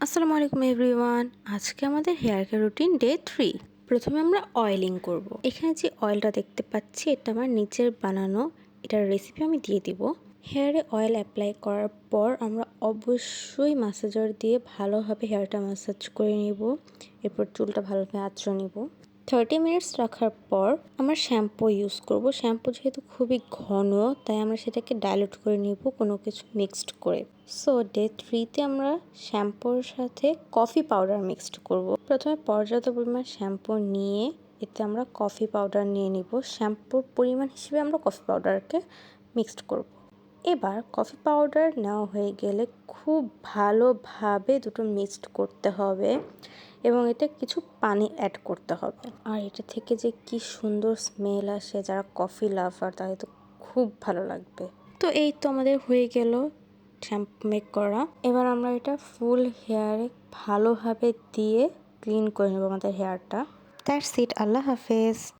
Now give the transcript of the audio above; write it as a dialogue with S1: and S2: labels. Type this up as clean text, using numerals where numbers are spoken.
S1: আসসালামু আলাইকুম এভরিওয়ান। আজকে আমাদের হেয়ার কেয়ার রুটিন ডে 3। প্রথমে আমরা অয়েলিং করব। এখানে যে অয়েলটা দেখতে পাচ্ছি এটা আমার নিচের বানানো, এটার রেসিপি আমি দিয়ে দিব। হেয়ারে অয়েল অ্যাপ্লাই করার পর আমরা অবশ্যই ম্যাসাজার দিয়ে ভালোভাবে হেয়ারটা ম্যাসাজ করে নিব। এরপর চুলটা ভালোভাবে আঁচড়ে নিব। 30 মিনিটস রাখার পর আমরা শ্যাম্পু ইউজ করব। শ্যাম্পু যেহেতু খুবই ঘন, তাই আমরা সেটাকে ডাইলুট করে নিব কোনো কিছু মিক্সড করে। সো ডে 3তে আমরা শ্যাম্পুর সাথে কফি পাউডার মিক্সড করব। প্রথমে পর্যাপ্ত পরিমাণ শ্যাম্পু নিয়ে এতে আমরা কফি পাউডার নিয়ে নিব। শ্যাম্পুর পরিমাণ হিসেবে আমরা কফি পাউডারকে মিক্সড করব। এবার কফি পাউডার নেওয়া হয়ে গেলে খুব ভালোভাবে দুটো মিক্সড করতে হবে এবং এতে কিছু পানি অ্যাড করতে হবে। আর এটা থেকে যে কি সুন্দর স্মেল আসে, যারা কফি লাভার তাদের তো খুব ভালো লাগবে। তো এই তো আমাদের হয়ে গেল শ্যাম্পু মেক করা। এবার আমরা এটা ফুল হেয়ারে ভালোভাবে দিয়ে ক্লিন করে নেব আমাদের হেয়ারটা। That's it. আল্লাহ হাফেজ।